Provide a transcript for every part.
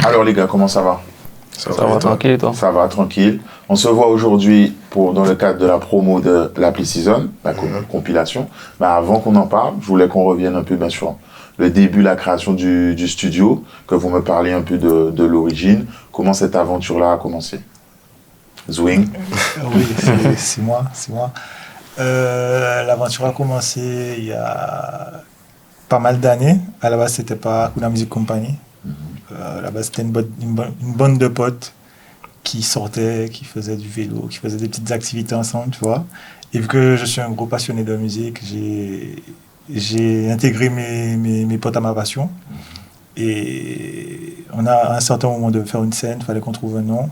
Alors les gars, comment ça va? Ça va tranquille, toi? Ça va, tranquille. On se voit aujourd'hui dans le cadre de la promo de l'appli Season, la compilation. Mais avant qu'on en parle, je voulais qu'on revienne un peu, bien sûr, le début, la création du studio, que vous me parliez un peu de l'origine. Comment cette aventure-là a commencé? Zwing? Oui, c'est moi. L'aventure a commencé il y a pas mal d'années. À la base, c'était pas Hakuna Music Company. À la base, c'était une bande de potes qui sortaient, qui faisaient du vélo, qui faisaient des petites activités ensemble, tu vois. Et vu que je suis un gros passionné de musique, j'ai intégré mes potes à ma passion. Et on a à un certain moment de faire une scène, il fallait qu'on trouve un nom.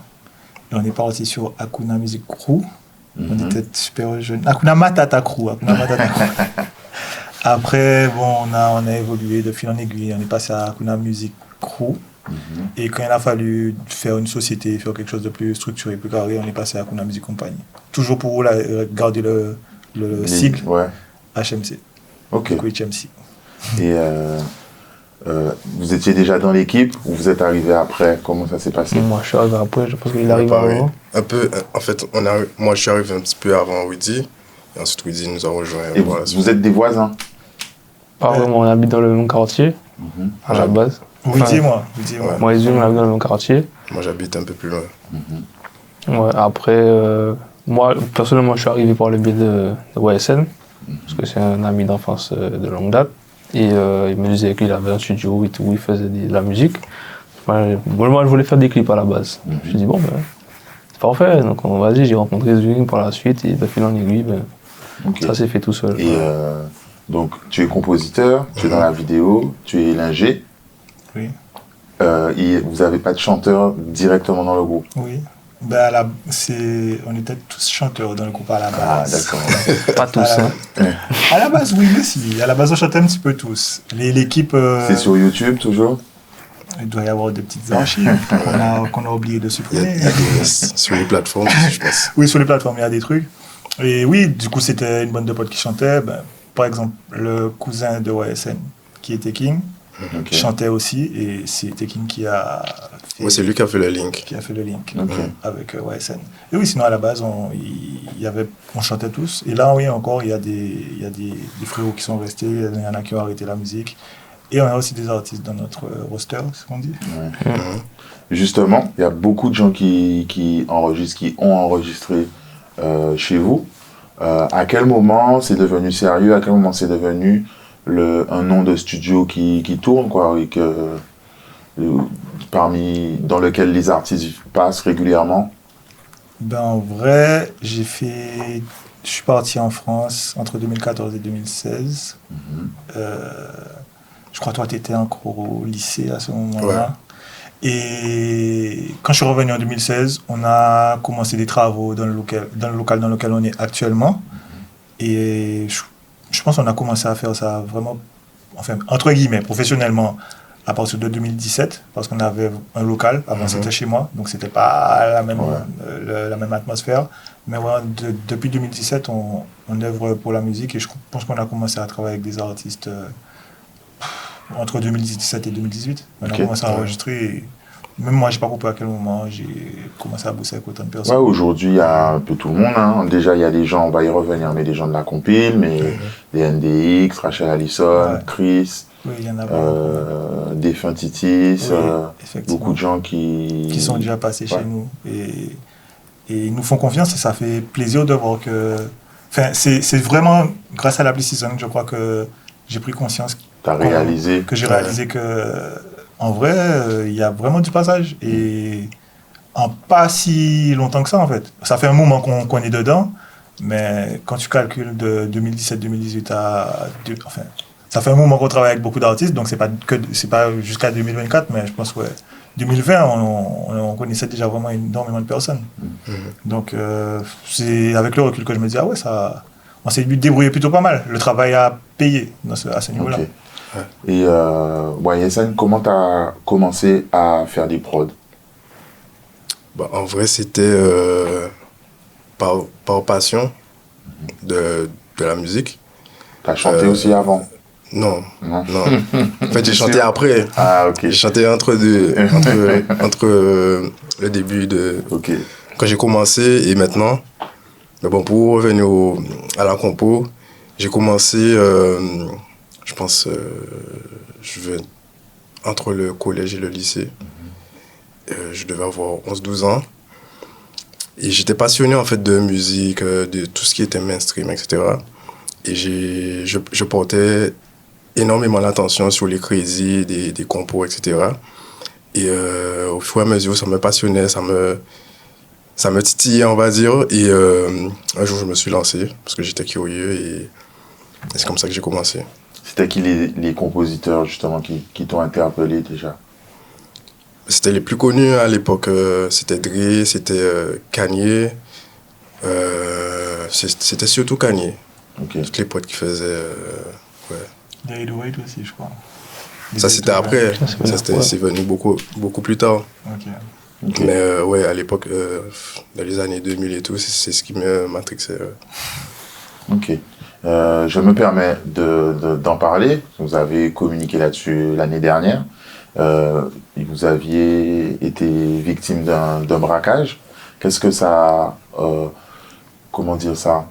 Et on est parti sur Hakuna Music Crew. On était super jeunes. Hakuna Matata Crew. Après, bon, on a évolué de fil en aiguille. On est passé à Hakuna Music Crew. Et quand il a fallu faire une société, faire quelque chose de plus structuré, plus carré, on est passé à Hakuna Music Company. Toujours pour garder le cycle HMC. Ok. HMC. Et vous étiez déjà dans l'équipe ou vous êtes arrivé après? Comment ça s'est passé? Moi, je suis arrivé après, je pense qu'il arrive avant. Un peu, en fait, moi je suis arrivé un petit peu avant Weedy, et ensuite Weedy nous a rejoint. Et vous êtes des voisins? Pas vraiment, on habite dans le même quartier, à la base. Weedy et moi. Moi et Zoom, on habite dans le même quartier. Moi j'habite un peu plus loin. Ouais, après, moi, personnellement, je suis arrivé par le biais de YSN, parce que c'est un ami d'enfance de longue date. Et il me disait qu'il avait un studio et tout, il faisait de la musique. Moi, je voulais faire des clips à la base. Je me suis dit, bon, c'est parfait. Donc, vas-y, j'ai rencontré Zwing par la suite et de fil en aiguille, ça s'est fait tout seul. Et donc, tu es compositeur, tu es dans la vidéo, tu es l'ingé. Oui. Vous n'avez pas de chanteur directement dans le groupe? Oui. On était tous chanteurs dans le groupe à la base. Ah, d'accord. Pas tous, À la base, oui, mais si. À la base, on chantait un petit peu tous. L'équipe... C'est sur YouTube, toujours? Il doit y avoir des petites archives qu'on a oublié de supprimer. Sur les plateformes, je pense. Oui, sur les plateformes, il y a des trucs. Et oui, du coup, c'était une bande de potes qui chantaient. Par exemple, le cousin de YSN, qui était King, chantait aussi. Et c'était King qui a... c'est lui qui a fait le link. Avec YSN. Et oui, sinon, à la base, on chantait tous. Et là, oui, encore, il y a des frérots qui sont restés. Il y en a qui ont arrêté la musique. Et on a aussi des artistes dans notre roster, c'est ce qu'on dit. Ouais. Justement, il y a beaucoup de gens qui ont enregistré chez vous. À quel moment c'est devenu sérieux? À quel moment c'est devenu un nom de studio qui tourne, quoi, et dans lequel les artistes passent régulièrement? En vrai, je suis parti en France entre 2014 et 2016. Je crois que toi, tu étais encore au lycée à ce moment-là. Ouais. Et quand je suis revenu en 2016, on a commencé des travaux dans le local dans lequel on est actuellement. Et je pense qu'on a commencé à faire ça vraiment, enfin, entre guillemets, professionnellement, à partir de 2017, parce qu'on avait un local. Avant, c'était chez moi, donc c'était pas la même atmosphère. Mais ouais, depuis 2017, on œuvre pour la musique et je pense qu'on a commencé à travailler avec des artistes entre 2017 et 2018. On a commencé à enregistrer. Et même moi, je n'ai pas compris à quel moment j'ai commencé à bosser avec autant de personnes. Ouais, aujourd'hui, il y a un peu tout le monde. Hein. Déjà, il y a des gens, on va y revenir, mais des gens de la compile, mais des NDX, Rachel Allison, Chris. Oui, il y en a des Funtitis, beaucoup de gens qui sont déjà passés chez nous et ils nous font confiance et ça fait plaisir de voir que... Enfin, c'est vraiment grâce à l'appli Season, je crois que j'ai pris conscience que j'ai réalisé que en vrai, il y a vraiment du passage et en pas si longtemps que ça en fait. Ça fait un moment qu'on est dedans, mais quand tu calcules de 2017-2018 enfin, ça fait un moment qu'on travaille avec beaucoup d'artistes, donc c'est pas jusqu'à 2024, mais je pense que 2020, on connaissait déjà vraiment énormément de personnes. Donc c'est avec le recul que je me dis, ah ouais, on s'est débrouillé plutôt pas mal. Le travail a payé à ce niveau-là. Et YSN, comment tu as commencé à faire des prods? En vrai, c'était par passion de la musique. Tu as chanté aussi avant? Non, Non. non. En fait, j'ai chanté après. Ah, ok. J'ai chanté entre le début de... Ok. Quand j'ai commencé et maintenant. Mais bon, pour revenir à la compo, j'ai commencé, je pense, entre le collège et le lycée. Je devais avoir 11-12 ans. Et j'étais passionné en fait de musique, de tout ce qui était mainstream, etc. Et je portais énormément l'attention sur les crédits, des compos, etc. Et au fur et à mesure, ça me passionnait, ça me titillait, on va dire. Et un jour, je me suis lancé parce que j'étais curieux et c'est comme ça que j'ai commencé. C'était qui les compositeurs, justement, qui t'ont interpellé déjà? C'était les plus connus à l'époque. C'était Dre, c'était Kanye. C'était surtout Kanye. Ok. Toutes les potes qui faisaient... ouais. David White aussi, je crois. Ça, c'était après. Ça, C'est venu beaucoup plus tard. Ok. Ok. Mais ouais, à l'époque, dans les années 2000 et tout, c'est ce qui me matrixait. Ok. Je me permets d'en parler. Vous avez communiqué là-dessus l'année dernière. Vous aviez été victime d'un braquage. Qu'est-ce que ça... comment dire ça?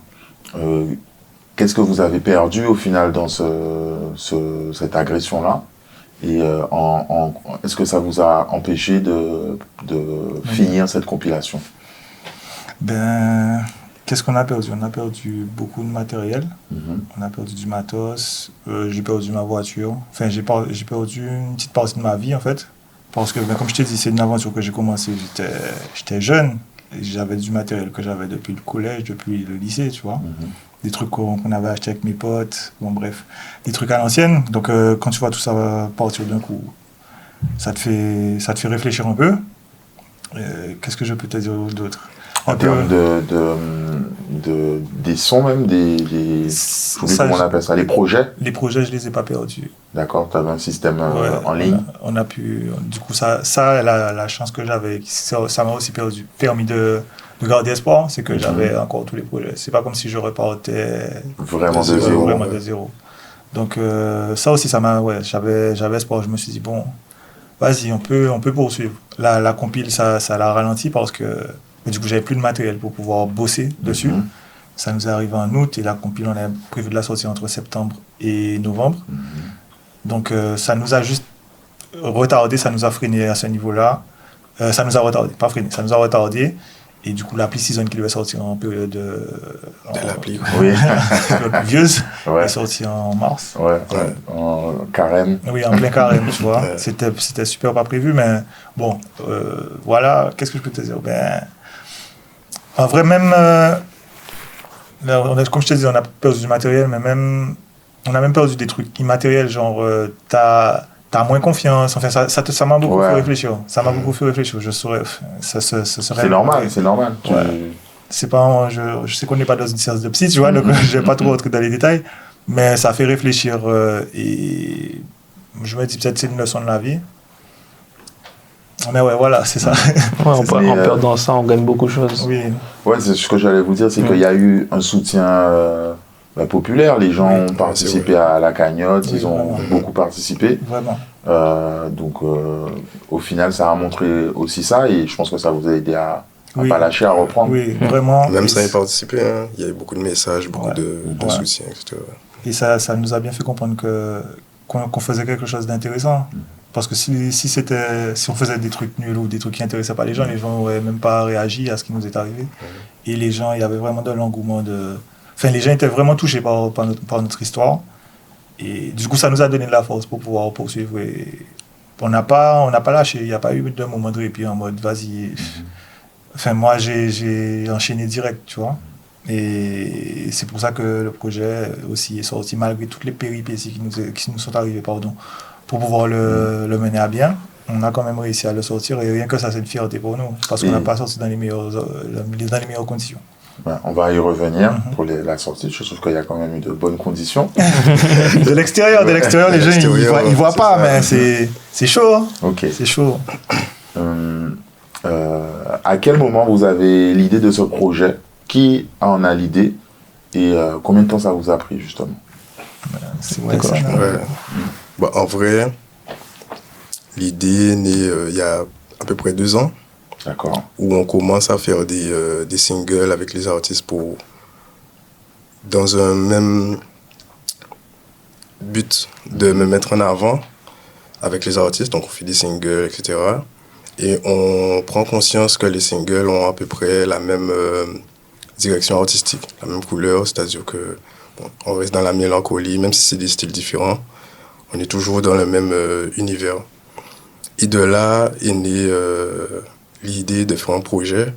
Qu'est-ce que vous avez perdu au final dans cette agression-là? Et est-ce que ça vous a empêché de finir cette compilation? Ben, qu'est-ce qu'on a perdu? On a perdu beaucoup de matériel. Mhm. On a perdu du matos. J'ai perdu ma voiture. Enfin, j'ai perdu une petite partie de ma vie, en fait. Parce que, ben, comme je t'ai dit, c'est une aventure que j'ai commencé. J'étais jeune. Et j'avais du matériel que j'avais depuis le collège, depuis le lycée, tu vois. Mhm. Des trucs qu'on avait achetés avec mes potes. Bon, bref, des trucs à l'ancienne. Donc, quand tu vois tout ça partir d'un coup, ça te fait réfléchir un peu. Qu'est-ce que je peux te dire d'autre? En termes des sons même, j'oublie comment on appelle ça, les projets? Les projets, je les ai pas perdus. D'accord, tu avais un système Ouais, en ligne? On a pu... Du coup, ça la chance que j'avais, ça m'a aussi permis de garder espoir, c'est que j'avais encore tous les projets. C'est pas comme si je repartais Vraiment de zéro. vraiment de zéro. Donc ça aussi, j'avais espoir. Je me suis dit, bon, vas-y, on peut poursuivre. La compile, ça l'a ralenti parce que du coup, j'avais plus de matériel pour pouvoir bosser dessus. Mhm. Ça nous est arrivé en août et la compile, on a prévu de la sortir entre septembre et novembre. Mhm. Donc ça nous a juste retardé, ça nous a freiné à ce niveau-là. Ça nous a retardé, pas freiné, ça nous a retardé. Et du coup, l'appli Season qui devait sortir en période De l'appli. Oui. pluvieuse Ouais. est sorti en mars. Ouais, en carême. Oui, en plein carême, tu vois. Ouais. C'était super pas prévu, mais bon, voilà, qu'est-ce que je peux te dire? Ben, en vrai, même, comme je te dis, on a perdu du matériel, mais même, on a même perdu des trucs immatériels, genre, t'as moins confiance, enfin, ça m'a beaucoup fait réfléchir. Ça m'a beaucoup fait réfléchir, je saurais, ça serait... C'est normal, c'est normal. Ouais. C'est pas, je sais qu'on n'est pas dans une séance de psy, tu vois, donc je vais pas trop rentrer dans les détails, mais ça fait réfléchir et je me dis peut-être c'est une leçon de la vie. Mais ouais, voilà, c'est ça. Ouais, en perdant ça, on gagne beaucoup de choses. Oui. Ouais, c'est ce que j'allais vous dire, c'est qu'il y a eu un soutien populaire. Les gens ont participé à la cagnotte, Oui, ils ont beaucoup participé. Vraiment. Donc, au final, ça a montré aussi ça et je pense que ça vous a aidé à Oui. pas lâcher, à reprendre. Oui, vraiment. Même Et ça y participé, hein. Il y avait beaucoup de messages, beaucoup Ouais. de Ouais. soutien, etc. Et ça nous a bien fait comprendre qu'on faisait quelque chose d'intéressant. Parce que si on faisait des trucs nuls ou des trucs qui n'intéressaient pas les gens n'auraient même pas réagi à ce qui nous est arrivé. Et les gens, il y avait vraiment de l'engouement. Enfin, les gens étaient vraiment touchés par notre histoire. Et du coup, ça nous a donné de la force pour pouvoir poursuivre. Et on n'a pas lâché. Il n'y a pas eu de moment de répit en mode vas-y. Enfin, moi, j'ai enchaîné direct, tu vois. Et c'est pour ça que le projet aussi est sorti, malgré toutes les péripéties qui nous sont arrivées, pour pouvoir le mener à bien. On a quand même réussi à le sortir et rien que ça, c'est une fierté pour nous, parce qu'on n'a pas sorti dans les meilleures conditions. Ouais, on va y revenir pour la sortie. Je trouve qu'il y a quand même eu de bonnes conditions. De l'extérieur, les gens, ils voient pas, mais c'est chaud. Hein. Ok. C'est chaud. À quel moment vous avez l'idée de ce projet? Qui en a l'idée? Et combien de temps ça vous a pris, justement? C'est Ouais, ça. Ouais. Bah, en vrai, l'idée est née il y a à peu près 2 ans, D'accord. où on commence à faire des singles avec les artistes dans un même but de me mettre en avant avec les artistes. Donc on fait des singles, etc. Et on prend conscience que les singles ont à peu près la même direction artistique, la même couleur, c'est-à-dire que on reste dans la mélancolie, même si c'est des styles différents, on est toujours dans le même univers. Et de là est née l'idée de faire un projet.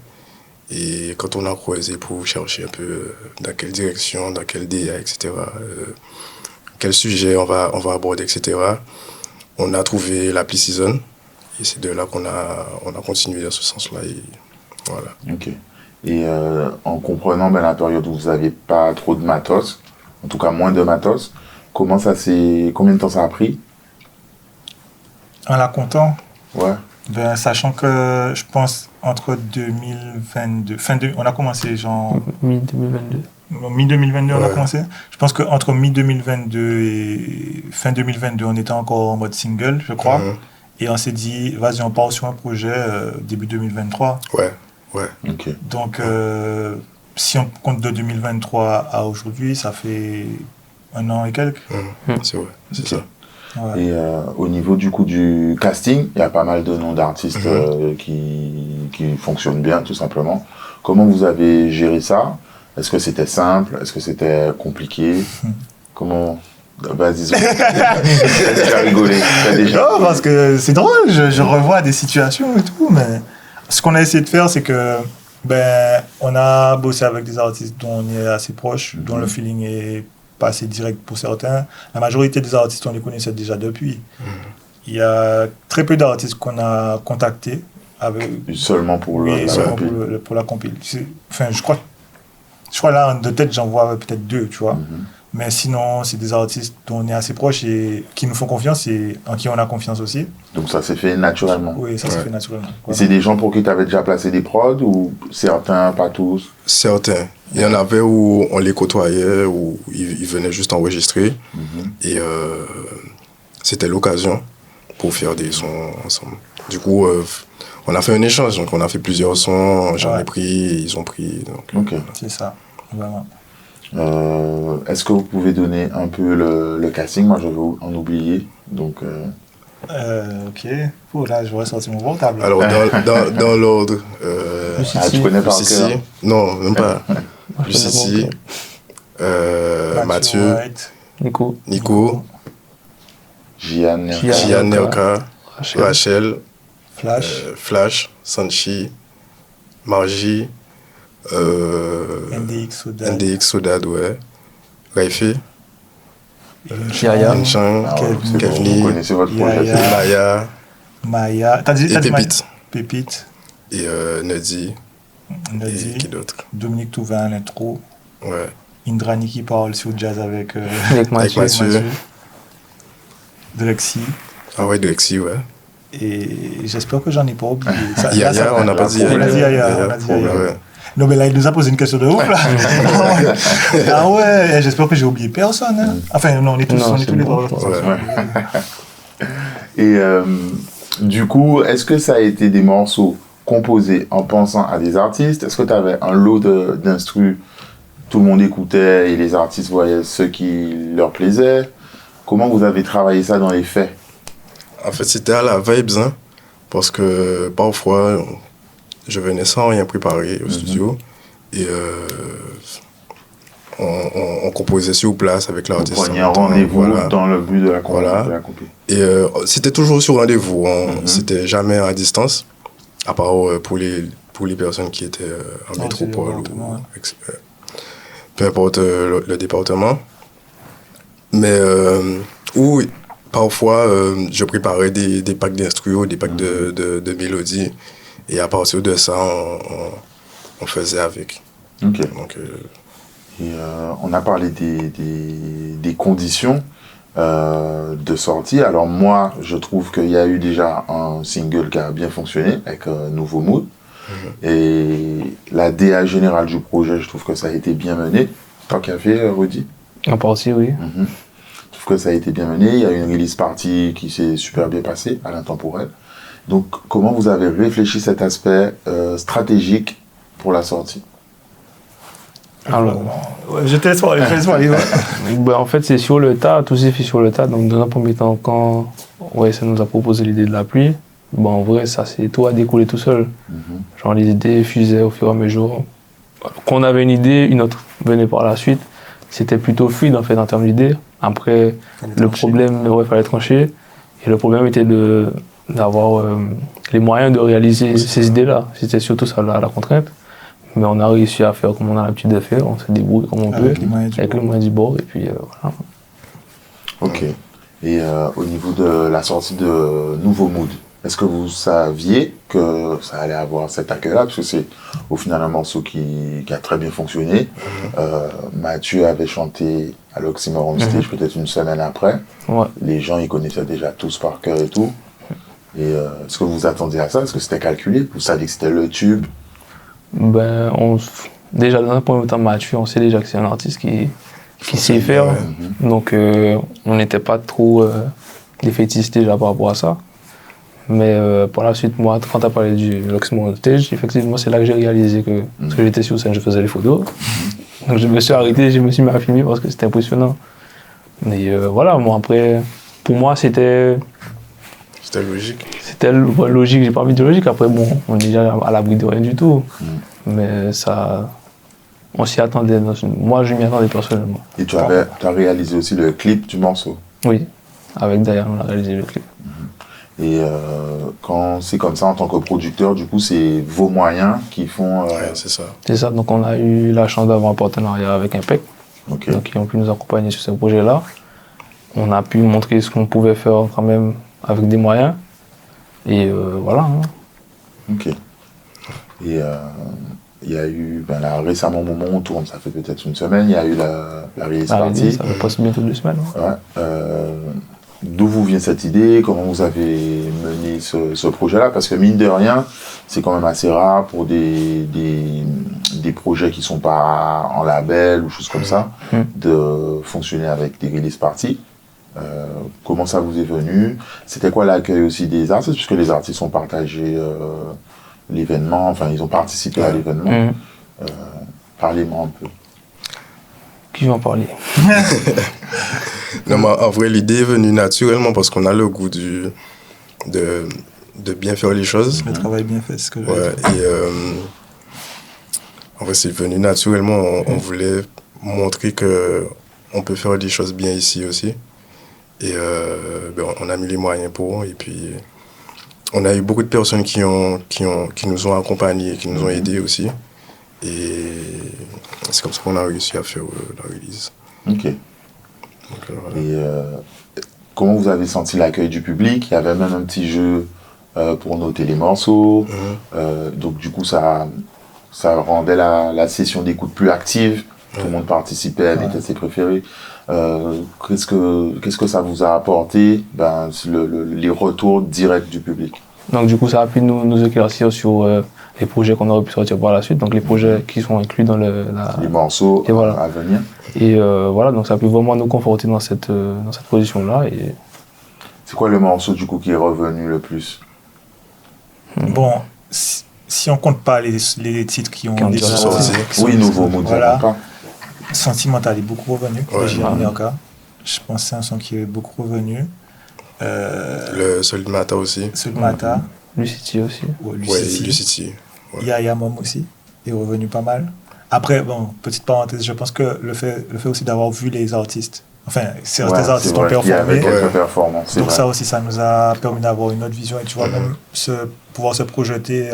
Et quand on a croisé pour chercher un peu dans quelle direction, dans quel DA, etc., quel sujet on va aborder, etc., on a trouvé l'appli Season. Et c'est de là qu'on a continué dans ce sens-là. Et voilà. Ok. Et en comprenant la période où vous n'aviez pas trop de matos, en tout cas moins de matos, combien de temps ça a pris? En la comptant, Ouais. sachant que je pense entre 2022, on a commencé genre Mi-2022. mi-2022, on a Ouais. commencé. Je pense qu'entre mi-2022 et fin 2022, on était encore en mode single, je crois. Mhm. Et on s'est dit, vas-y, on part sur un projet début 2023. Ouais. Ok. Donc, si on compte de 2023 à aujourd'hui, ça fait 1 an et quelques. C'est vrai, c'est Ok. ça. Ouais. Et au niveau du coup du casting, il y a pas mal de noms d'artistes qui fonctionnent bien, tout simplement. Comment vous avez géré ça? Est-ce que c'était simple? Est-ce que c'était compliqué? Comment... Vas-y, t'as déjà rigolé. Non, parce que c'est drôle, je revois des situations et tout, mais ce qu'on a essayé de faire, c'est que on a bossé avec des artistes dont on est assez proche, dont le feeling est pas assez direct pour certains. La majorité des artistes, on les connaissait déjà depuis. Il y a très peu d'artistes qu'on a contactés avec, Seulement pour oui, seulement compil. pour la compil. Enfin, je crois là, de tête, j'en vois peut-être 2, tu vois. Mais sinon, c'est des artistes dont on est assez proche et qui nous font confiance et en qui on a confiance aussi. Donc ça s'est fait naturellement. Oui, ça se Ouais. fait naturellement. Et c'est des gens pour qui tu avais déjà placé des prods ou certains, pas tous? Certains. Il y en avait où on les côtoyait, où ils venaient juste enregistrer. Et c'était l'occasion pour faire des sons ensemble. Du coup, on a fait un échange. Donc on a fait plusieurs sons. J'en ai Ouais. pris, ils ont pris. Donc, Ok. C'est ça, vraiment. Est-ce que vous pouvez donner un peu le casting? Moi, je vais en oublier. Donc, Ok. Oh, là, je vais sortir mon portable. alors, dans l'ordre, tu connais par Lucici. cœur? Non, même pas. Moi, je Lucici, Mathieu, White, Nico, Gian Gian Nerka, Rachel. Rachel, Flash, Flash, Sanchi, Margie, NDX, Soda, NDX, Sodad, ouais, Raife, Yaya. Inchang, Ah ouais, Kevin. c'est bon, Kevni, vous connaissez votre projet. Yaya. c'est bon. Maya Maya. T'as dit et Maya? Pépite. Pépite. Et Nedi. On a Et dit qui d'autre? Dominique Touvin, l'intro. Ouais. Indrani qui parle sur jazz avec Avec Mathieu. Mathieu. Drexy. Ah ouais, Drexy, ouais. Et j'espère que j'en ai pas oublié. Ça- là, Yaya, ça- on n'a pas dit On a dit Yaya. On a dit Yaya. Ouais. Non, mais là, il nous a posé une question de ouf, là. Ah ouais, j'espère que j'ai oublié personne. Hein. Enfin, non, on est tous, Non, on est c'est tous les bon, trois. je pense. Ouais. Et du coup, est-ce que ça a été des morceaux composés en pensant à des artistes? Est-ce que tu avais un lot d'instrus, tout le monde écoutait et les artistes voyaient ceux qui leur plaisaient? Comment vous avez travaillé ça dans les faits? En fait, c'était à la vibes, hein, parce que parfois, je venais sans rien préparer au studio et on composait sur place avec Vous l'artiste. preniez en un même temps, rendez-vous voilà. dans le but de la Voilà. compil. Et c'était toujours sur rendez-vous, c'était jamais à distance, à part pour les personnes qui étaient en c'est métropole le ou département, peu importe le département. Mais où parfois je préparais des packs d'instrus, des packs de mélodies, et à partir de ça, on faisait avec. Ok. Donc, Et on a parlé des conditions de sortie. Alors moi, je trouve qu'il y a eu déjà un single qui a bien fonctionné avec Nouveau Mood. Et la DA générale du projet, je trouve que ça a été bien mené. Toi qui as fait, Rudy? En partie, oui. trouve que ça a été bien mené. Il y a eu une release party qui s'est super bien passée à l'intemporel. Donc, comment vous avez réfléchi cet aspect stratégique pour la sortie? Alors, Je te laisse parler. ben, en fait, c'est sur le tas, tout s'est fait sur le tas. Donc, dans un premier temps, quand ça nous a proposé l'idée de l'appli, bon, en vrai, ça c'est tout a découlé tout seul. Genre, les idées fusaient au fur et à mesure. Quand on avait une idée, une autre venait par la suite. C'était plutôt fluide, en fait, en termes d'idées. Après, le problème, il fallait trancher. Et le problème était d'avoir les moyens de réaliser ces idées-là. C'était surtout ça la contrainte. Mais on a réussi à faire comme on a l'habitude de faire, on se débrouille comme on peut, avec les moyens du bord, et puis voilà. Ok. Et au niveau de la sortie de Nouveau Mood, est-ce que vous saviez que ça allait avoir cet accueil-là? Parce que c'est au final un morceau qui a très bien fonctionné. Mathieu avait chanté à l'Oxymoron Stage peut-être une semaine après. Ouais. Les gens, ils connaissaient déjà tous par cœur et tout. Et est-ce que vous vous attendiez à ça? Est-ce que c'était calculé? Vous saviez que c'était le tube? Ben, déjà dans un premier temps, Mathieu, on sait déjà que c'est un artiste qui sait faire. Donc on n'était pas trop défaitiste déjà par rapport à ça. Mais par la suite, moi, quand tu as parlé du L'Oxymoron Stage, effectivement, c'est là que j'ai réalisé que, parce que j'étais sur scène, je faisais les photos. Donc je me suis arrêté, je me suis mis à filmer parce que c'était impressionnant. Et voilà, moi après, pour moi, c'était logique. C'était logique, j'ai pas envie de logique. Après, bon, on est déjà à l'abri de rien du tout. Mais ça, on s'y attendait. Moi, je m'y attendais personnellement. Et tu as réalisé aussi le clip du morceau? Oui, avec Diane, on a réalisé le clip. Et quand c'est comme ça, en tant que producteur, du coup, c'est vos moyens qui font... Ouais, c'est ça. C'est ça, donc on a eu la chance d'avoir un partenariat avec Impec, donc ils ont pu nous accompagner sur ce projet-là. On a pu montrer ce qu'on pouvait faire quand même avec des moyens. Et voilà. Ok. Et il y a eu, là, récemment, au moment où on tourne, ça fait peut-être une semaine, il y a eu la release party. Ça fait presque bientôt 2 semaines. Ouais. D'où vous vient cette idée? Comment vous avez mené ce projet-là? Parce que mine de rien, c'est quand même assez rare pour des projets qui ne sont pas en label ou choses comme ça, de fonctionner avec des release parties. Comment ça vous est venu? C'était quoi l'accueil aussi des artistes? Puisque les artistes ont partagé l'événement, enfin ils ont participé à l'événement. Parlez-moi un peu. Qui va en parler? Non, mais en vrai, l'idée est venue naturellement parce qu'on a le goût de bien faire les choses. Le travail bien fait, c'est ce que en vrai, c'est venu naturellement. On voulait montrer qu'on peut faire des choses bien ici aussi. Et on a mis les moyens pour. Et puis, on a eu beaucoup de personnes qui nous ont accompagnés, qui nous ont aidés aussi. Et c'est comme ça qu'on a réussi à faire la release. Ok. Donc, voilà. Et comment vous avez senti l'accueil du public? Il y avait même un petit jeu pour noter les morceaux. Donc du coup, ça rendait la session d'écoute plus active. Tout le monde participait, mettait ses préférés. Qu'est-ce que ça vous a apporté, les retours directs du public? Donc du coup, ça a pu nous éclaircir sur les projets qu'on aurait pu sortir par la suite, donc les projets qui sont inclus dans les morceaux à venir. Et voilà, donc ça a pu vraiment nous conforter dans cette position-là. Et... C'est quoi le morceau du coup qui est revenu le plus? Bon, si on compte pas les titres qui ont déjà sorti. Oui, Nouveau Mood, voilà. Sentimental est beaucoup revenu. Je pense que c'est un son qui est beaucoup revenu. Celui de Mata aussi. Celui de Mata. Lucity aussi. Lucity. Ouais. Yaya Mom aussi est revenu pas mal. Après, bon, petite parenthèse, je pense que le fait aussi d'avoir vu les artistes, enfin, certains artistes ont performé. Il y avait quelques performances. Donc ça aussi, ça nous a permis d'avoir une autre vision et tu vois, même pouvoir se projeter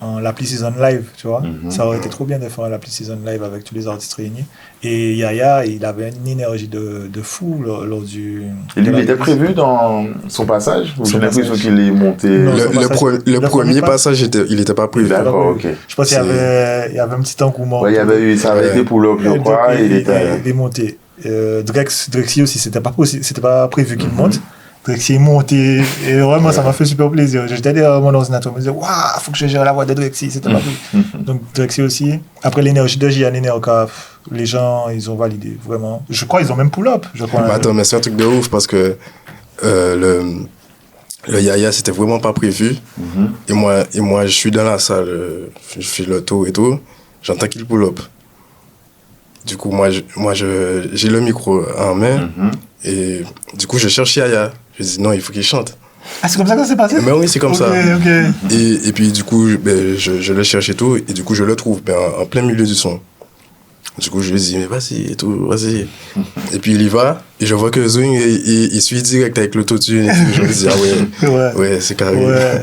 en l'appli Season Live, tu vois. Ça aurait été trop bien de faire l'appli Season Live avec tous les artistes réunis. Et Yaya, il avait une énergie de fou lors du... Et lui, il était prévu dans son passage? Ou j'ai l'impression qu'il est monté... Le premier passage, il n'était pas prévu. D'accord, ok. Je pense qu'il y avait un petit engouement. Ouais, ça avait été pour l'autre, je crois. Il est monté. Drexy aussi, c'était pas prévu qu'il monte. Drexy est monté, et vraiment, ça m'a fait super plaisir. J'étais derrière mon ordinateur, je me disais, waouh, faut que je gère la voix de Drexy, c'était pas possible. Donc, Drexy aussi. Après l'énergie de Gian et Neoka, les gens, ils ont validé, vraiment. Je crois qu'ils ont même pull-up. Mais attends, mais c'est un truc de ouf parce que le Yaya, c'était vraiment pas prévu. Et moi, je suis dans la salle, je fais le tour et tout, j'entends qu'il pull-up. Du coup, moi, j'ai le micro en main et du coup, je cherche Yaya. Je dis non, il faut qu'il chante. Ah, c'est comme ça que ça s'est passé? Mais oui, c'est comme ça. Ok. Et puis, du coup, je le cherche et tout, et du coup, je le trouve en plein milieu du son. Du coup, je lui dis, mais vas-y et tout, vas-y. Et puis, il y va, et je vois que Zwing, il suit direct avec l'autotune. Et puis, je me dis, ah ouais, c'est carré. Ouais,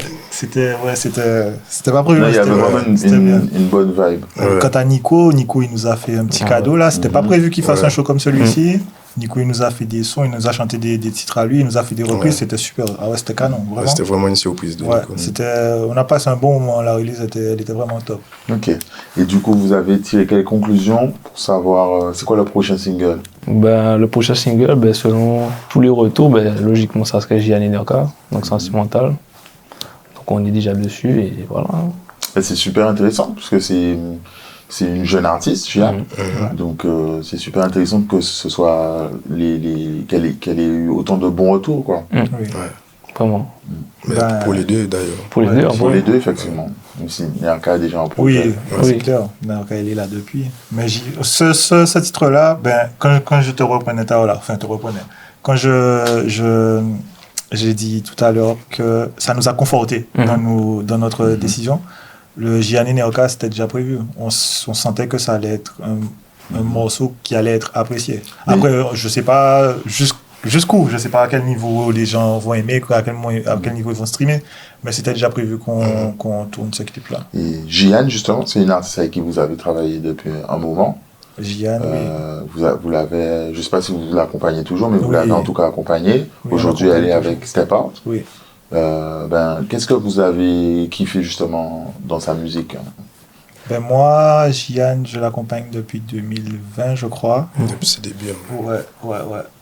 c'était pas prévu. Là, il y avait vraiment une bonne vibe. Ouais. Quant à Nico, il nous a fait un petit cadeau là. C'était pas prévu qu'il fasse un show comme celui-ci. Nico, il nous a fait des sons, il nous a chanté des titres à lui, il nous a fait des reprises, c'était super. Ah ouais, c'était canon, vraiment. Ouais, c'était vraiment une surprise de Nico. On a passé un bon moment, la release elle était vraiment top. Ok. Et du coup, vous avez tiré quelles conclusions pour savoir c'est quoi le prochain single? Le prochain single, selon tous les retours, logiquement, ça serait Gian et Neoka, donc Sentimental. Donc on est déjà dessus et voilà. Et c'est super intéressant parce que c'est une jeune artiste, Gian. Donc c'est super intéressant que ce soit qu'elle ait eu autant de bons retours, quoi. Oui. Vraiment. Mais pour les deux d'ailleurs. Pour les deux, effectivement. Même si Neoka a déjà un projet. Oui, c'est clair. Neoka, elle est là depuis. Mais ce titre-là, quand je te reprenais, quand j'ai dit tout à l'heure que ça nous a confortés dans notre décision. Le Gian et Neoka, c'était déjà prévu. On sentait que ça allait être un morceau qui allait être apprécié. Après, je ne sais pas jusqu'où, je ne sais pas à quel niveau les gens vont aimer, à quel niveau ils vont streamer, mais c'était déjà prévu qu'on tourne ce clip-là. Et Gian, justement, c'est une artiste avec qui vous avez travaillé depuis un moment. Gian, oui. Vous l'avez, je ne sais pas si vous l'accompagnez toujours, mais vous l'avez en tout cas accompagné. Oui, aujourd'hui, elle est avec Step Out. Oui. Qu'est-ce que vous avez kiffé justement dans sa musique? Moi, Gian, je l'accompagne depuis 2020, je crois. Depuis ses débuts. Ouais.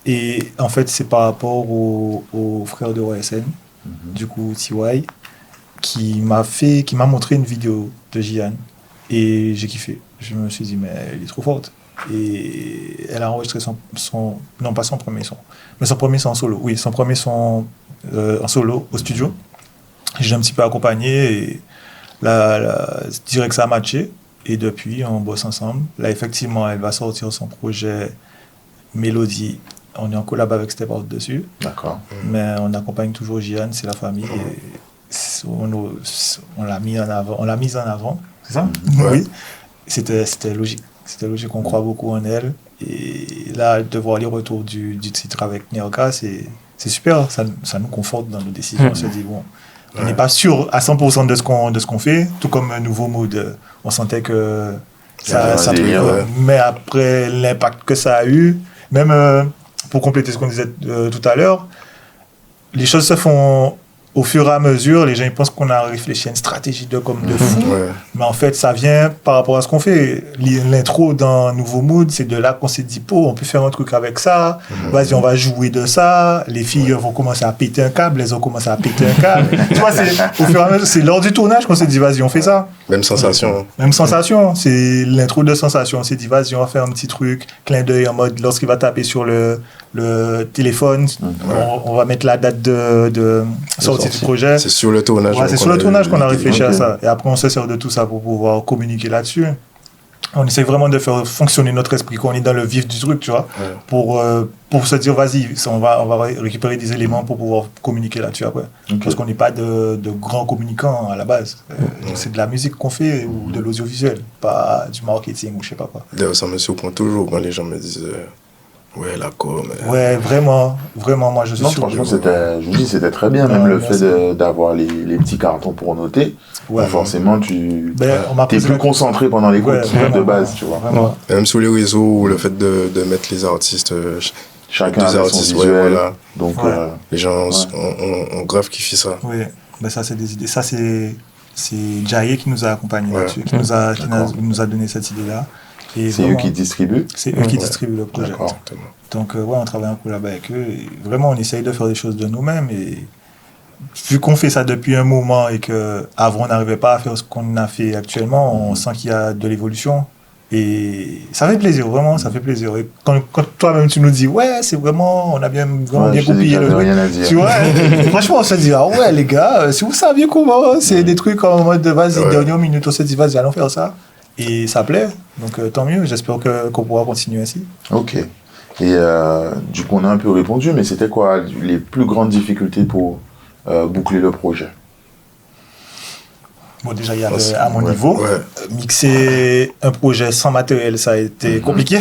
Et en fait, c'est par rapport au frère de OSN, du coup, TY, qui m'a montré une vidéo de Gian. Et j'ai kiffé. Je me suis dit, mais elle est trop forte. Et elle a enregistré non pas son premier son, mais son premier son en solo. Oui, son premier son en solo au studio. J'ai un petit peu accompagné et là, je dirais que ça a matché. Et depuis, on bosse ensemble. Là, effectivement, elle va sortir son projet Mélodie. On est en collab avec Step Out dessus. D'accord. Mais on accompagne toujours Gian, c'est la famille. Et on l'a mis en avant. C'est ça? Oui. C'était logique. C'était logique, on croit beaucoup en elle. Et là, de voir les retours du titre avec Neoka, c'est super. Ça nous conforte dans nos décisions. On se dit, bon, on n'est pas sûr à 100% de ce qu'on fait. Tout comme un nouveau mode, on sentait que ça mais après l'impact que ça a eu, même pour compléter ce qu'on disait tout à l'heure, les choses se font au fur et à mesure. Les gens ils pensent qu'on a réfléchi à une stratégie de fou, mais en fait ça vient par rapport à ce qu'on fait. L'intro dans Nouveau Mood, c'est de là qu'on s'est dit on peut faire un truc avec ça, vas-y on va jouer de ça, les filles vont commencer à péter un câble, elles ont commencé à péter un câble. Tu vois, au fur et à mesure, c'est lors du tournage qu'on s'est dit vas-y on fait ça. Même sensation. C'est l'intro de Sensation. On s'est dit vas-y on va faire un petit truc, clin d'œil en mode lorsqu'il va taper sur le téléphone, on va mettre la date de sortie du projet. C'est sur le tournage. C'est sur le tournage qu'on a réfléchi à ça. Et après, on se sert de tout ça pour pouvoir communiquer là-dessus. On essaie vraiment de faire fonctionner notre esprit quand on est dans le vif du truc, tu vois, pour se dire, vas-y, on va récupérer des éléments pour pouvoir communiquer là-dessus après. Parce qu'on n'est pas de grands communicants à la base. C'est de la musique qu'on fait ou de l'audiovisuel, pas du marketing ou je sais pas quoi. D'ailleurs, ça me surprend toujours quand les gens me disent... Ouais, la com. Ouais, vraiment, moi je suis sûr. Franchement, c'était très bien, même le fait d'avoir les petits cartons pour noter. Forcément, t'es plus concentré pendant l'écoute de base, tu vois. Même sur les réseaux, le fait de mettre les artistes, chacun a son visuel. Donc, les gens ont grave kiffé ça. Oui, ça c'est des idées. Ça c'est Jaye qui nous a accompagnés là-dessus, qui nous a donné cette idée-là. Et C'est eux vraiment, qui distribuent? c'est eux qui distribuent le projet. D'accord. Exactement. Donc, ouais, on travaille un peu là-bas avec eux. Et vraiment, on essaye de faire des choses de nous-mêmes. Et vu qu'on fait ça depuis un moment et qu'avant, on n'arrivait pas à faire ce qu'on a fait actuellement, on sent qu'il y a de l'évolution. Et ça fait plaisir, vraiment, ça fait plaisir. Et quand toi-même, tu nous dis, ouais, c'est vraiment, on a vraiment bien Je te dis goupillé que le j'avais truc. rien à dire. Tu vois, franchement, on se dit, ah ouais, les gars, si vous saviez comment, c'est des trucs en mode, vas-y, Ouais. dernière minute, on se dit, vas-y, allons faire ça. Et ça plaît, donc tant mieux, j'espère qu'on pourra continuer ainsi. Ok. Et du coup, on a un peu répondu, mais c'était quoi les plus grandes difficultés pour boucler le projet? Bon, déjà, il y avait Ouais. à mon niveau. Ouais. Mixer un projet sans matériel, ça a été compliqué.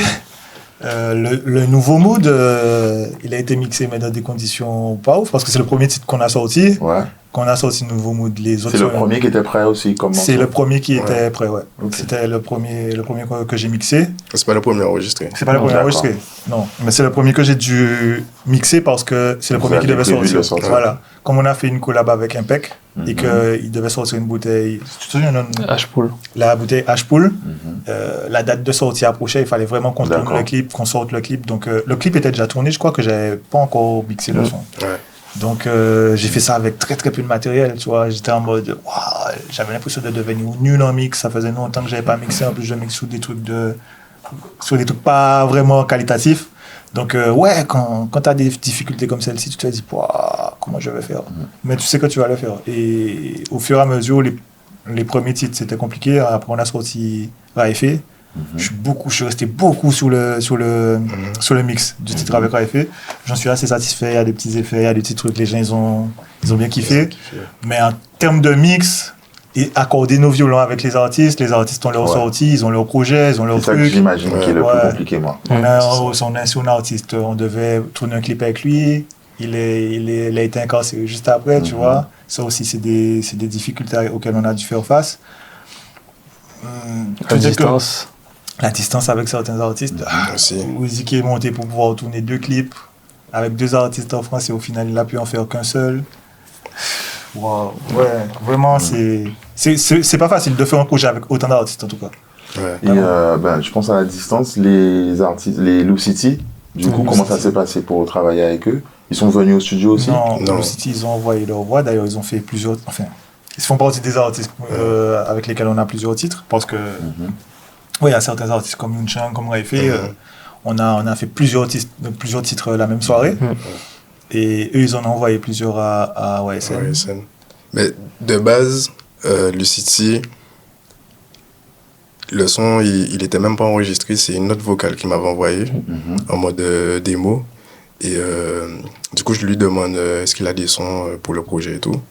Le nouveau mood, il a été mixé, mais dans des conditions pas ouf, parce que c'est le premier titre qu'on a sorti. Ouais. Quand on a sorti le nouveau mood, les autres C'est le sont- premier qui était prêt aussi, comme C'est le premier qui Ouais. était prêt, ouais. Ok. C'était le premier que j'ai mixé. C'est pas le premier enregistré. C'est pas le Non, premier d'accord. enregistré, non. Mais c'est le premier que j'ai dû mixer parce que c'est le Vous premier qui aviez devait prévu de sortir. le sortir. Voilà. Comme on a fait une collab avec Impec et Mhm. qu'il devait sortir une bouteille, tu te souviens, non, H-Pool. la bouteille H-Pool, Mhm. la date de sortie approchait, il fallait vraiment qu'on tourne D'accord. le clip, qu'on sorte le clip. Donc le clip était déjà tourné, je crois que j'avais pas encore mixé le son. Ouais. Donc j'ai fait ça avec très très peu de matériel, tu vois. J'étais en mode, waouh, j'avais l'impression de devenir nul en mix. Ça faisait longtemps que j'avais pas mixé. En plus, je mixe sur des trucs pas vraiment qualitatifs. Donc ouais, quand tu as des difficultés comme celle-ci, tu te dis, waouh, comment je vais faire. Mais tu sais que tu vas le faire. Et au fur et à mesure, les premiers titres c'était compliqué. Après on a sorti Raifé. Je suis resté beaucoup sur le mix du titre avec Raifé. J'en suis assez satisfait. Il y a des petits effets, il y a des petits trucs. Les gens, ils ont bien kiffé. Mais en termes de mix, et accorder nos violons avec les artistes ont leur Ouais. sortie, ils ont leur projet, ils ont leur C'est ça que truc. j'imagine qui est le Ouais. plus compliqué, moi. On a sur un artiste, on devait tourner un clip avec lui. Il a été incarcéré juste après, tu vois. Ça aussi, c'est des difficultés auxquelles on a dû faire face. La Peut-être que- distance. La distance avec certains artistes. Aussi. Uzi qui est monté pour pouvoir tourner 2 clips avec 2 artistes en France et au final il n'a pu en faire qu'un seul. Wow. Ouais, vraiment c'est pas facile de faire un projet avec autant d'artistes en tout cas. Ouais. Et je pense à la distance, les artistes, les Lou City, du coup, Lou comment City. ça s'est passé pour travailler avec eux? Ils sont venus au studio aussi? Non, Non. Blue City, ils ont envoyé leur voix. D'ailleurs, ils ont fait plusieurs. Enfin, ils font partie des artistes avec lesquels on a plusieurs titres. Parce que, oui, il y a certains artistes comme Yoon Chang, comme Raifé. On a fait plusieurs titres la même soirée. Et eux, ils en ont envoyé plusieurs à YSN. Ouais, scène. Mais de base, Lucity, le son, il était même pas enregistré. C'est une note vocale qu'il m'avait envoyée en mode démo. Et du coup, je lui demande est-ce qu'il a des sons pour le projet et tout.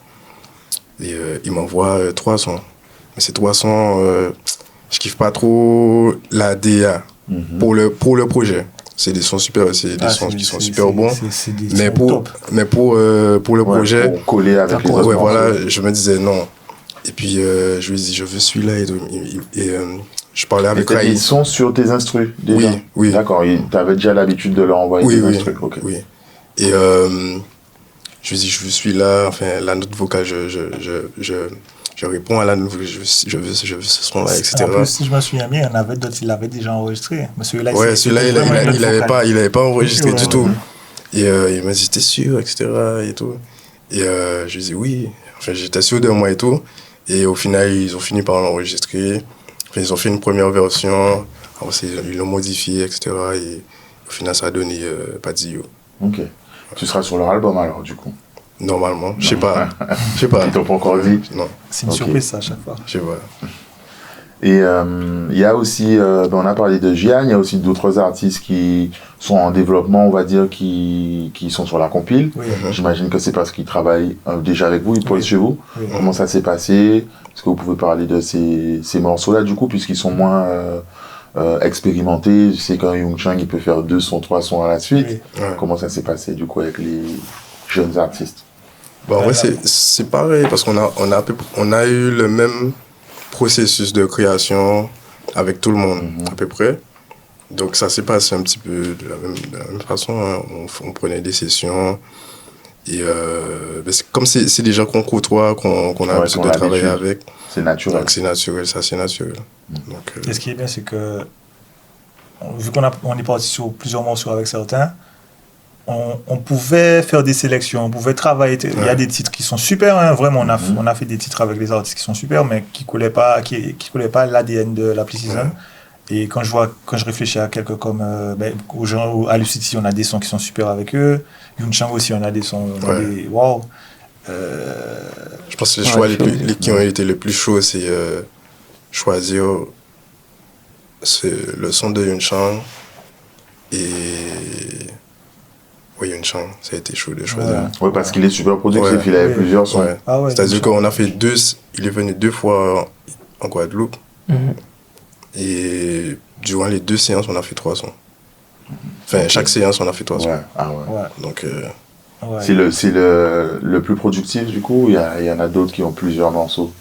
Et il m'envoie 3 sons. Mais ces 3 sons, je kiffe pas trop la DA pour le projet. C'est des sons super, c'est des sons qui sont super bons. C'est des Mais sons pour top. le projet, Pour coller avec les autres ouais, morceaux. voilà, je me disais non. Et puis je lui ai dit je veux celui-là et tout. Et je parlais avec Et ils Raïs. sont sur tes instrus déjà? Oui, oui. D'accord, tu avais déjà l'habitude de leur envoyer Oui, des oui, instrus. Ok. oui. Et je lui ai dit je veux celui-là, enfin la note vocale, je réponds à la note vocale, je veux ce son-là, etc. En plus, si je me souviens bien, il y en avait d'autres, il l'avait déjà enregistré. Mais celui-là, Ouais, celui-là, il avait pas enregistré Ouais, du ouais, tout. ouais. Et il m'a dit, t'es sûr, etc. Et tout. Et je lui ai dit, oui. Enfin, j'étais sûr de moi et tout. Et au final, ils ont fini par l'enregistrer. Enfin, ils ont fait une première version. Après, ils l'ont modifié, etc. Et au final, ça a donné Padio. Ok. Tu seras sur leur album alors, du coup? Normalement. Je sais pas. Je sais pas. Ils t'ont pas encore dit? Non, C'est une Ok. surprise, ça, à chaque fois. je sais pas. Et il y a aussi, on a parlé de Gian, il y a aussi d'autres artistes qui sont en développement, on va dire, qui sont sur la compile. Oui. J'imagine que c'est parce qu'ils travaillent déjà avec vous, ils posent Oui. chez vous. Oui. Comment ça s'est passé? Est-ce que vous pouvez parler de ces morceaux-là, du coup, puisqu'ils sont moins expérimentés? Je sais qu'un Yoon Chang, il peut faire 2 sons, 3 sons à la suite. Oui. Ouais. Comment ça s'est passé, du coup, avec les jeunes artistes? Bon, en vrai, c'est pareil, parce qu'on a eu le même processus de création avec tout le monde, à peu près. Donc, ça s'est passé un petit peu de la même façon. Hein. On prenait des sessions. Et comme c'est des gens qu'on côtoie, qu'on a l'habitude qu'on de a travailler l'habitude. avec. C'est naturel. Donc, c'est naturel, ça, c'est naturel. Donc, Et ce qui est bien, c'est que vu qu'on est parti sur plusieurs morceaux avec certains, on pouvait faire des sélections, on pouvait travailler. Il y a des titres qui sont super, hein, vraiment. On a fait des titres avec des artistes qui sont super, mais qui collaient pas à l'ADN de l'Appli Season. Et quand je réfléchis à quelques comme aux gens, à Lucity, on a des sons qui sont super avec eux. Yunchang aussi, on a des sons, wow. Je pense que les choix qui ont été les plus chauds, c'est choisir le son de Yunchang et Yunchang, ça a été chaud de choisir. Ouais, parce qu'il est super productif, il avait plusieurs sons. Ouais. Ah ouais, c'est-à-dire qu'on a fait il est venu 2 fois en Guadeloupe. Et durant les 2 séances, on a fait 3 sons. Enfin, chaque séance, on a fait 3 sons. Donc, c'est le plus productif, du coup, il y en a d'autres qui ont plusieurs morceaux.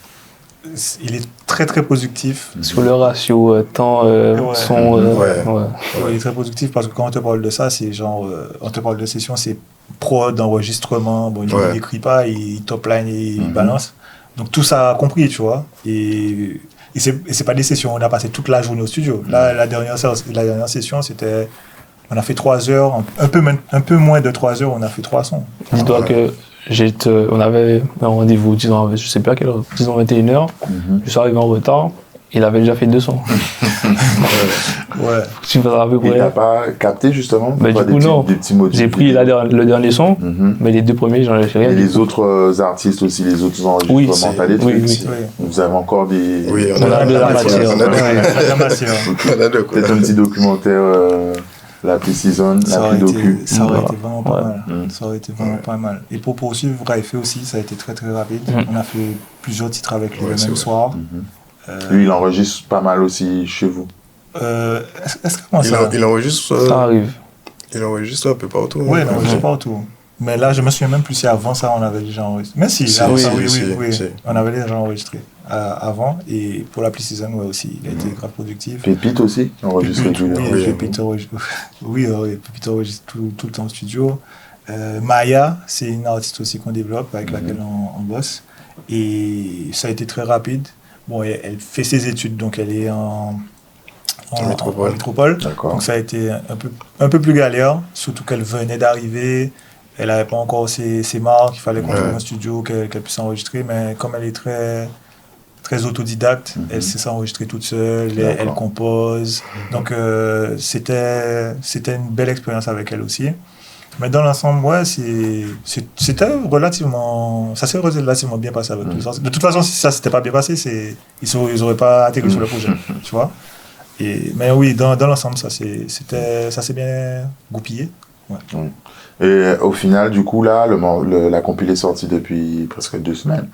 Il est très très productif. Sur le ratio temps-son. Il est très productif parce que quand on te parle de ça, c'est genre. On te parle de session, c'est prod, enregistrement. Bon, il n'écrit pas, il top line et il balance. Donc tout ça a compris, tu vois. Et c'est pas des sessions, on a passé toute la journée au studio. Là, la dernière session, c'était. On a fait 3 heures, un peu moins de 3 heures, on a fait 3 sons. Dis-toi que on avait un rendez-vous, disons, je sais pas à quelle heure, disons 21h. Je suis arrivé en retard, il avait déjà fait 2 sons. Tu vas à peu près. Et t'as pas capté justement du coup, non. J'ai pris le dernier son, mais les 2 premiers, j'en ai fait rien. Et les autres artistes aussi, les autres enregistrements, t'as des trucs. Vous avez encore des. Oui, on a de la matière. Peut-être un petit documentaire. L'Appli Season, l'Appli docu. Ça aurait été vraiment pas mal. Ça aurait été vraiment pas mal. Et pour poursuivre, Raifé aussi, ça a été très très rapide. On a fait plusieurs titres avec lui le même soir. Lui, il enregistre pas mal aussi chez vous. Est-ce que il enregistre. Ça arrive. Il enregistre un peu partout. Oui, il enregistre partout. Mais là, je me souviens même plus si avant ça, on avait déjà enregistré. Mais si, oui. On avait déjà enregistré avant. Et pour l'Appli Season, aussi, il a été grave productif. Pépite aussi, enregistre régulièrement. Pépite enregistre tout le temps au studio. Maya, c'est une artiste aussi qu'on développe, avec laquelle on bosse. Et ça a été très rapide. Bon, elle fait ses études, donc elle est en métropole. Donc ça a été un peu plus galère, surtout qu'elle venait d'arriver. Elle n'avait pas encore ses marques, il fallait qu'on trouve un studio qu'elle puisse enregistrer, mais comme elle est très, très autodidacte, elle sait s'enregistrer toute seule, elle compose. Donc c'était une belle expérience avec elle aussi. Mais dans l'ensemble, c'était relativement bien passé avec eux. De toute façon, si ça ne s'était pas bien passé, ils n'auraient pas atterri sur le projet, tu vois. Mais oui, dans l'ensemble, ça s'est bien goupillé. Et au final, du coup, là, la compil est sortie depuis presque 2 semaines.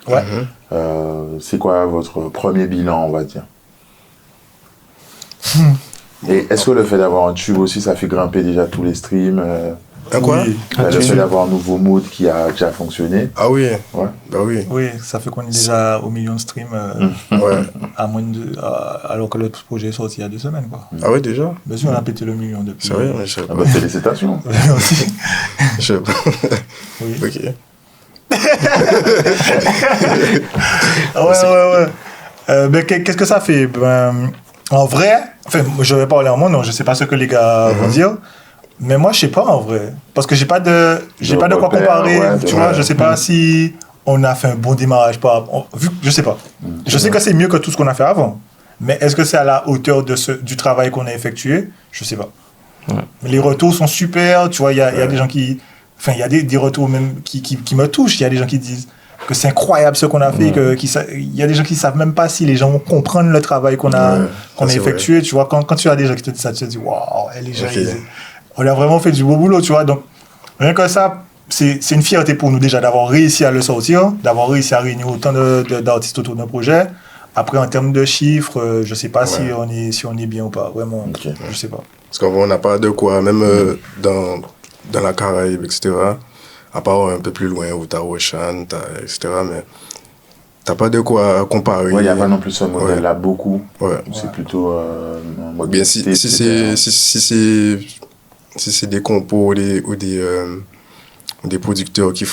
C'est quoi votre premier bilan, on va dire? Et est-ce que le fait d'avoir un tube aussi, ça fait grimper déjà tous les streams Quoi? Le fait d'avoir un nouveau mood qui a fonctionné. Ah oui. Bah oui. Oui, ça fait qu'on est déjà au million de streams à moins alors que le projet est sorti il y a 2 semaines, quoi. Ah oui, déjà? Bien sûr, on a pété le million depuis. C'est vrai, mais je sais pas. Félicitations. Aussi. Je sais pas. Oui. Ok. Mais qu'est-ce que ça fait? En vrai, je vais parler en mon nom, je sais pas ce que les gars vont dire. Mais moi, je sais pas en vrai. Parce que j'ai pas de quoi comparer. Tu vois, je sais pas si on a fait un bon démarrage. Je sais pas. Je sais que c'est mieux que tout ce qu'on a fait avant. Mais est-ce que c'est à la hauteur du travail qu'on a effectué? Je sais pas. Mais les retours sont super. Tu vois, il y a des gens qui. Enfin, il y a des retours même qui me touchent. Il y a des gens qui disent que c'est incroyable ce qu'on a fait. Il y a des gens qui savent même pas si les gens vont comprendre le travail qu'on a effectué. Vrai. Tu vois, quand tu as des gens qui te disent ça, tu te dis waouh, les gens. On a vraiment fait du beau boulot, tu vois. Donc, rien que ça, c'est une fierté pour nous déjà d'avoir réussi à le sortir, d'avoir réussi à réunir autant d'artistes autour d'un projet. Après, en termes de chiffres, je ne sais pas si on est bien ou pas. Vraiment, je ne sais pas. Parce qu'on n'a pas de quoi, même dans la Caraïbe, etc., à part un peu plus loin, où tu as Ocean, etc., mais tu n'as pas de quoi comparer. Il n'y a pas non plus ce modèle-là, beaucoup. C'est plutôt un modèle. Bien, si c'est des compos ou des producteurs qui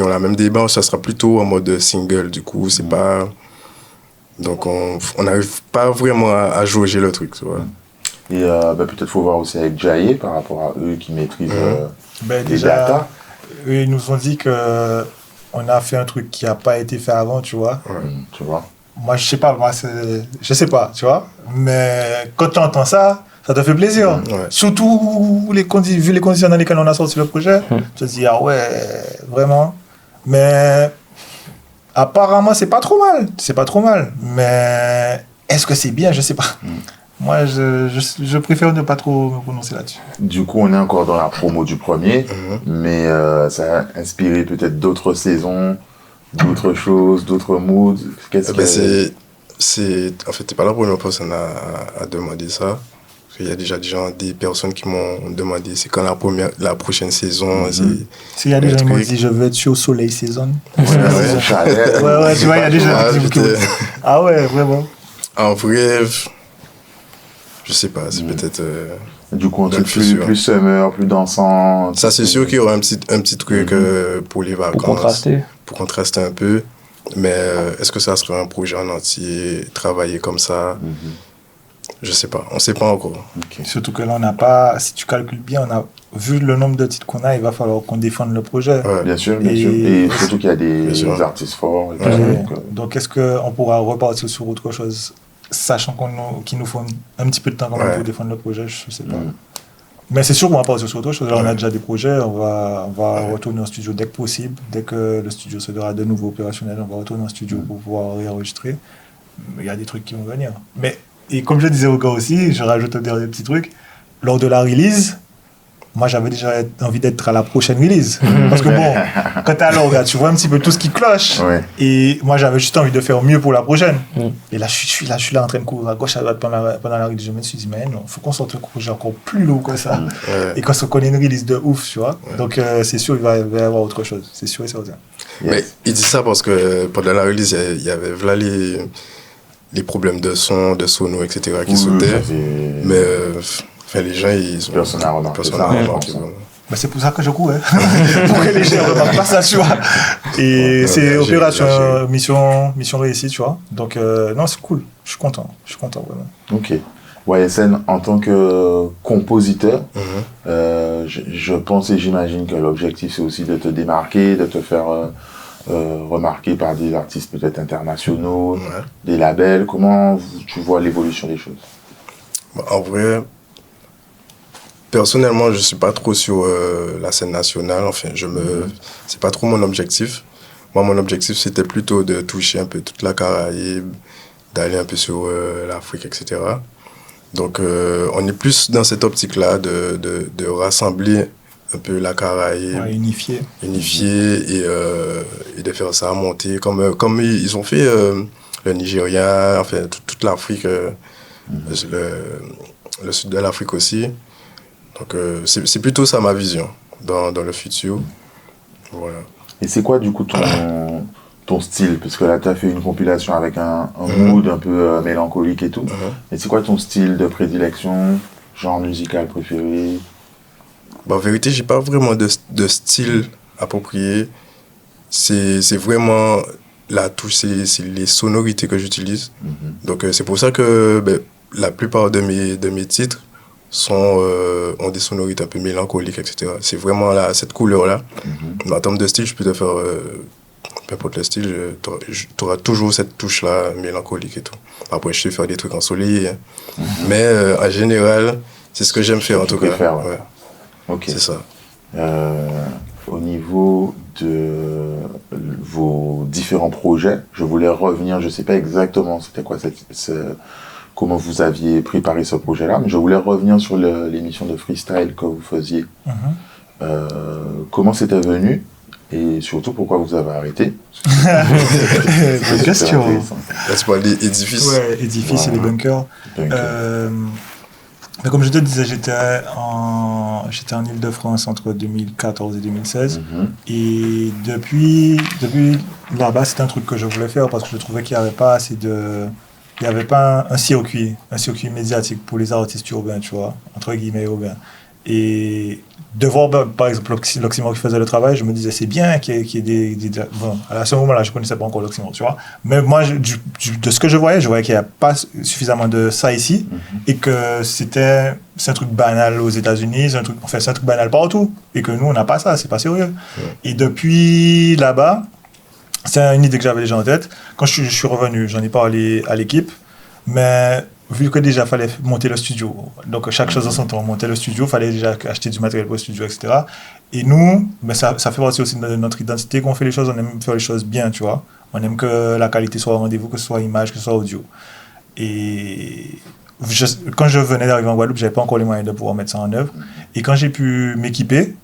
ont la même débat, ça sera plutôt en mode single. Du coup, c'est pas... Donc, on n'arrive pas vraiment à jauger le truc. Tu vois. Et peut-être faut voir aussi avec Jaye par rapport à eux qui maîtrisent les déjà, data. eux, ils nous ont dit que on a fait un truc qui n'a pas été fait avant, tu vois. Tu vois. Moi, je sais pas, je sais pas, tu vois. Mais quand tu entends ça, ça te fait plaisir. Surtout vu les conditions dans lesquelles on a sorti le projet, tu te dis, ah ouais, vraiment. Mais apparemment, c'est pas trop mal. C'est pas trop mal. Mais est-ce que c'est bien? Je sais pas. Moi, je préfère ne pas trop me prononcer là-dessus. Du coup, on est encore dans la promo du premier, mais ça a inspiré peut-être d'autres saisons, d'autres choses, d'autres moods. En fait, t'es pas la première personne à demander ça. Parce qu'il y a déjà des personnes qui m'ont demandé c'est quand la prochaine saison. S'il y a des gens qui m'ont dit je veux être sur Soleil Saison. Ouais, tu vois, il y a des gens qui m'ont dit. Ah ouais, vraiment. En vrai, je sais pas, c'est peut-être. Du coup, un truc plus summer, plus dansant. Ça, c'est sûr qu'il y aura un petit truc pour les vacances. Pour contraster un peu. Mais est-ce que ça sera un projet en entier, travailler comme ça? Je sais pas, on sait pas encore. Surtout que là, on n'a pas, si tu calcules bien, on a vu le nombre de titres qu'on a, il va falloir qu'on défende le projet. Bien sûr. Et surtout qu'il y a des artistes forts. Donc, est-ce qu'on pourra repartir sur autre chose, sachant qu'il nous faut un petit peu de temps quand même pour défendre le projet? Je sais pas. Mais c'est sûr qu'on va partir sur autre chose. Là, on a déjà des projets, on va retourner au studio dès que possible. Dès que le studio sera de nouveau opérationnel, on va retourner au studio pour pouvoir réenregistrer. Il y a des trucs qui vont venir. Et comme je disais au gars aussi, je rajoute un dernier petit truc. Lors de la release, moi j'avais déjà envie d'être à la prochaine release. Parce que bon, quand t'es à l'orga, tu vois un petit peu tout ce qui cloche. Et moi j'avais juste envie de faire mieux pour la prochaine. Et là je suis là en train de courir à gauche à droite pendant la release. Je me suis dit, mais non, faut qu'on sorte un projet encore plus lourd que ça. Et qu'on se connaît une release de ouf, tu vois. Donc c'est sûr, il va y avoir autre chose. C'est sûr et certain. Mais il dit ça parce que pendant la release, il y avait là les problèmes de son, de sono, etc. qui sautaient. Mais les gens, ils ont... Personne n'a remarqué ça. C'est pour ça que je cours, pour que les gens ne remarquent pas ça, tu vois. Et c'est opération, mission réussie, tu vois. Donc, non, c'est cool. Je suis content vraiment. Ok. YSN, en tant que compositeur, je pense et j'imagine que l'objectif, c'est aussi de te démarquer, de te faire... remarqué par des artistes peut-être internationaux, des labels. Comment tu vois l'évolution des choses? En vrai, personnellement, je suis pas trop sur la scène nationale. Enfin, c'est pas trop mon objectif. Moi, mon objectif, c'était plutôt de toucher un peu toute la Caraïbe, d'aller un peu sur l'Afrique, etc. Donc, on est plus dans cette optique-là de rassembler un peu la Caraïbe, unifié et de faire ça monter comme ils ont fait le Nigeria, enfin toute l'Afrique, le sud de l'Afrique aussi. Donc c'est plutôt ça ma vision dans le futur. Voilà. Et c'est quoi du coup ton style? Parce que là tu as fait une compilation avec un mood un peu mélancolique et tout. Et c'est quoi ton style de prédilection, genre musical préféré? En vérité, j'ai pas vraiment de style approprié. C'est vraiment la touche, c'est les sonorités que j'utilise. Donc c'est pour ça que la plupart de mes titres ont des sonorités un peu mélancoliques, etc. C'est vraiment cette couleur-là. Mais en termes de style, je peux te faire peu importe le style, tu auras toujours cette touche-là mélancolique et tout. Après, je sais faire des trucs ensoleillés. Mais en général, c'est ce que j'aime faire en tout cas. Ok. C'est ça. Au niveau de vos différents projets, je voulais revenir, je ne sais pas exactement c'était quoi comment vous aviez préparé ce projet-là, mais je voulais revenir sur l'émission de freestyle que vous faisiez. Comment c'était venu et surtout pourquoi vous avez arrêté? Bonne question. C'est pas les édifices. Ouais, édifices et les bunkers. Mais comme je te disais, j'étais en Ile-de-France entre 2014 et 2016. Et depuis là-bas, c'était un truc que je voulais faire parce que je trouvais qu'il n'y avait pas assez de... Il n'y avait pas un circuit médiatique pour les artistes urbains, tu vois, entre guillemets urbains. Et de voir, par exemple, l'Oxymore qui faisait le travail, je me disais, c'est bien qu'il y ait des... Bon, à ce moment-là, je ne connaissais pas encore l'Oxymore, tu vois. Mais moi, de ce que je voyais qu'il n'y a pas suffisamment de ça ici et que c'est un truc banal aux États-Unis, c'est un truc banal partout et que nous, on n'a pas ça, c'est pas sérieux. Et depuis là-bas, c'est une idée que j'avais déjà en tête. Quand je suis revenu, j'en ai parlé à l'équipe, mais vu que déjà, il fallait monter le studio. Donc, chaque chose en son temps. On montait le studio, il fallait déjà acheter du matériel pour le studio, etc. Et nous, ben ça fait partie aussi de notre identité qu'on fait les choses. On aime faire les choses bien, tu vois. On aime que la qualité soit au rendez-vous, que ce soit image, que ce soit audio. Et quand je venais d'arriver en Guadeloupe, je n'avais pas encore les moyens de pouvoir mettre ça en œuvre. Et quand j'ai pu m'équiper,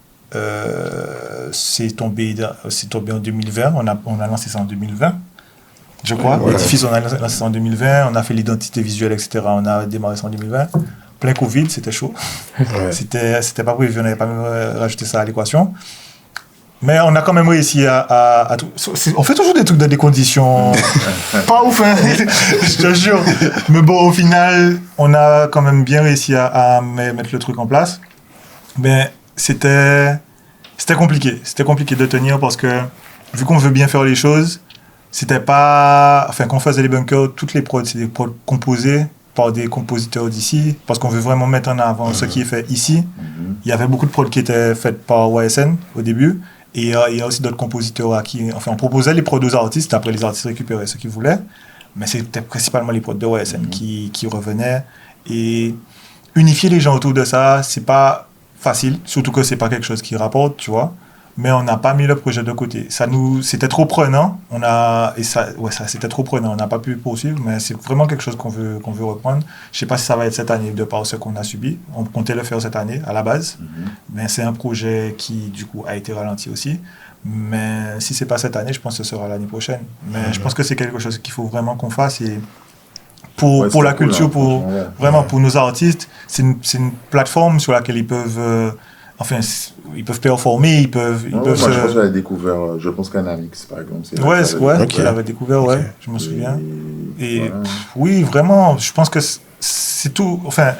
c'est tombé en 2020. On a lancé ça en 2020. Je crois. L'édifice, on a lancé ça en 2020. On a fait l'identité visuelle, etc. On a démarré ça en 2020. Plein Covid, c'était chaud. Ouais. C'était pas prévu, on n'avait pas rajouté ça à l'équation. Mais on a quand même réussi à tout. On fait toujours des trucs dans des conditions pas ouf, hein, je te jure. Mais bon, au final, on a quand même bien réussi à mettre le truc en place. Mais c'était compliqué. C'était compliqué de tenir parce que, vu qu'on veut bien faire les choses, c'était pas... Enfin, quand on faisait les bunkers, toutes les prods, c'est des prods composés par des compositeurs d'ici, parce qu'on veut vraiment mettre en avant ce qui est fait ici. Il y avait beaucoup de prods qui étaient faites par YSN au début, et il y a aussi d'autres compositeurs à qui... Enfin, on proposait les prods aux artistes, après les artistes récupéraient ce qu'ils voulaient, mais c'était principalement les prods de YSN qui revenaient. Et unifier les gens autour de ça, c'est pas facile, surtout que c'est pas quelque chose qui rapporte, tu vois. Mais on n'a pas mis le projet de côté. C'était trop prenant. C'était trop prenant. On n'a pas pu poursuivre, mais c'est vraiment quelque chose qu'on veut reprendre. Je ne sais pas si ça va être cette année de par ce qu'on a subi. On comptait le faire cette année à la base, mais c'est un projet qui du coup a été ralenti aussi. Mais si c'est pas cette année, je pense que ce sera l'année prochaine. Mais je pense que c'est quelque chose qu'il faut vraiment qu'on fasse et pour la culture, pour nos artistes, c'est une plateforme sur laquelle ils peuvent ils peuvent performer, ils peuvent moi, je pense que j'avais découvert, je pense qu'Anamix, par exemple. Je l'avais découvert, je me souviens. Et voilà. Oui, vraiment, je pense que c'est tout, enfin,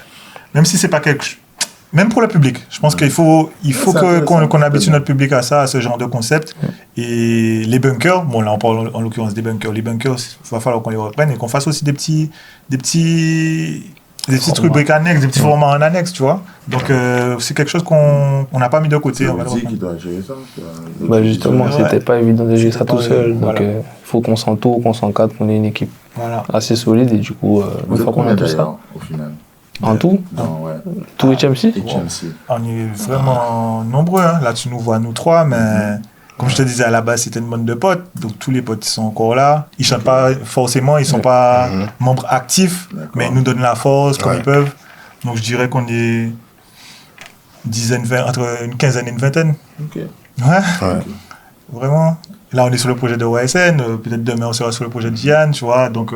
même si c'est pas quelque chose, même pour le public, je pense qu'il faut qu'on habitue notre public à ça, à ce genre de concept. Et les bunkers, bon là on parle en l'occurrence des bunkers, il va falloir qu'on les reprenne et qu'on fasse aussi des petits trucs briques annexes, des petits formats en annexe, tu vois. Donc, c'est quelque chose qu'on n'a pas mis de côté. C'est qui doit gérer ça. Justement, c'était pas évident de gérer ça tout seul. Donc, il faut qu'on s'entoure, qu'on s'encadre, qu'on ait une équipe assez solide. Et du coup, une fois qu'on a tout ça. Au final. En tout Tout HMC On est vraiment nombreux. Hein. Là, tu nous vois, nous trois, mais... Comme je te disais, à la base, c'était une bande de potes. Donc, tous les potes sont encore là. Ils ne chantent pas forcément, ils ne sont pas membres actifs, mais ils nous donnent la force comme ils peuvent. Donc, je dirais qu'on est entre une quinzaine et une vingtaine. Vraiment. Là, on est sur le projet de YSN. Peut-être demain, on sera sur le projet de Diane, tu vois. Donc,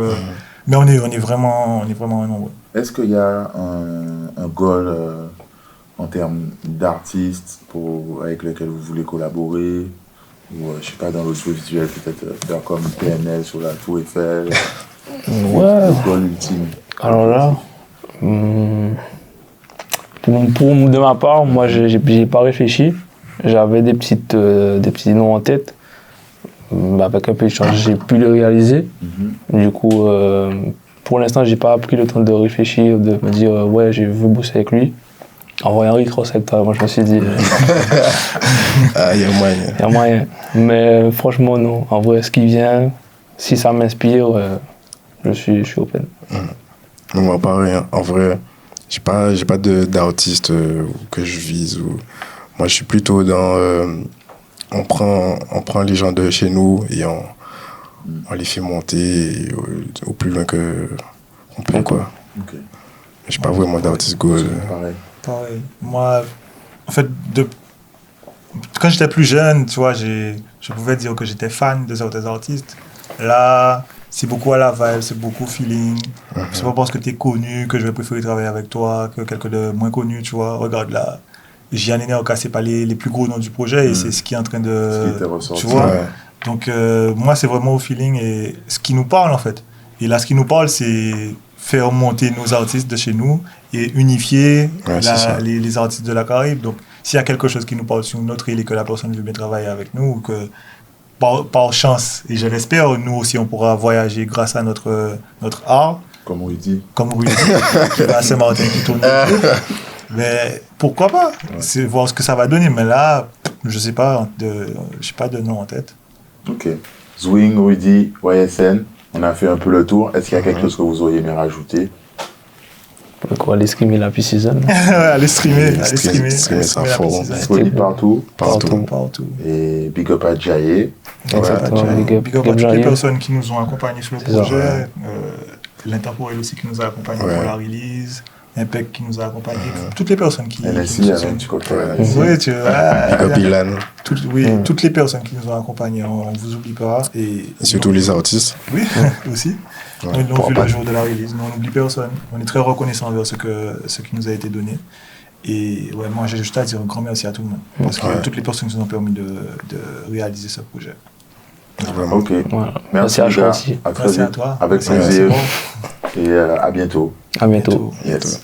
mais on est vraiment nombreux. Est-ce qu'il y a un goal en termes d'artistes avec lesquels vous voulez collaborer? Ou, je sais pas, dans l'audiovisuel, peut-être faire comme PNL sur la Tour Eiffel. Le goal ultime. Alors là, de ma part, moi, j'ai pas réfléchi. J'avais des petits noms en tête. Avec un peu de chance, j'ai pu les réaliser. Du coup, pour l'instant, j'ai pas pris le temps de réfléchir, de me dire ouais, je veux bosser avec lui. En voyant Rick Ross avec toi, moi je me suis dit. Il y a moyen. Il y a moyen. Mais franchement, non. En vrai, ce qui vient, si ça m'inspire, je suis open. Moi, pareil. Hein. En vrai, j'ai pas d'artiste que je vise. Moi, je suis plutôt dans. On prend les gens de chez nous et on les fait monter au plus loin qu'on peut, quoi. Okay. J'ai pas vraiment d'artiste goal. Pareil. Moi, en fait, quand j'étais plus jeune, tu vois, je pouvais dire que j'étais fan de certains artistes. Là, c'est beaucoup à la vibe, c'est beaucoup feeling. C'est pas parce que t'es connu que je vais préférer travailler avec toi que quelqu'un de moins connu, tu vois. Regarde là, Gian et Neoka, c'est pas les plus gros noms du projet et c'est ce qui est en train de... Tu vois. Donc, moi, c'est vraiment au feeling et ce qui nous parle, en fait. Et là, ce qui nous parle, c'est faire monter nos artistes de chez nous et unifier Ouais, c'est ça. les artistes de la Caraïbe. Donc, s'il y a quelque chose qui nous parle sur notre île et que la personne veut bien travailler avec nous, ou que par chance, et je l'espère, nous aussi on pourra voyager grâce à notre art, Comme on dit. comme Rudy, qui va à Saint-Martin, qui tourne. Mais pourquoi pas? C'est voir ce que ça va donner. Mais là, je sais pas de nom en tête. Ok. Zwing, Rudy, YSN, on a fait un peu le tour. Est-ce qu'il y a quelque chose que vous auriez aimé rajouter? Quoi, aller streamer la P-Season. Allez streamer, streamer ça la fort. précision. Disponible partout. Partout. Et big up à Jaye. Exactement, Ouais, big up, big up big à up toutes les Jaye. personnes qui nous ont accompagnés sur le C'est ça, projet. ouais. L'Intemporel aussi qui nous a accompagnés Ouais. pour la release. Impec qui nous a accompagnés. Toutes les personnes qui NSI, nous il y avait un soutiennent. petit cocktail. Ouais. NSI. Oui, tu vois. Big up Ilan. Toutes les personnes qui nous ont accompagnés, on ne vous oublie pas. Et Surtout les artistes. Oui, aussi. Ouais, Nous l'ont pour vu pas- le jour de la release. Nous, on n'oublie personne. On est très reconnaissant envers ce qui nous a été donné. Et ouais, moi, j'ai juste à dire un grand merci à tout le monde. Parce que Ouais. toutes les personnes qui nous ont permis de réaliser ce projet. Vraiment. Ok. Voilà. Merci à les toi gars. aussi. À très Merci à vite. toi. Avec Merci, plaisir. merci. Et à bientôt. À bientôt. Yes.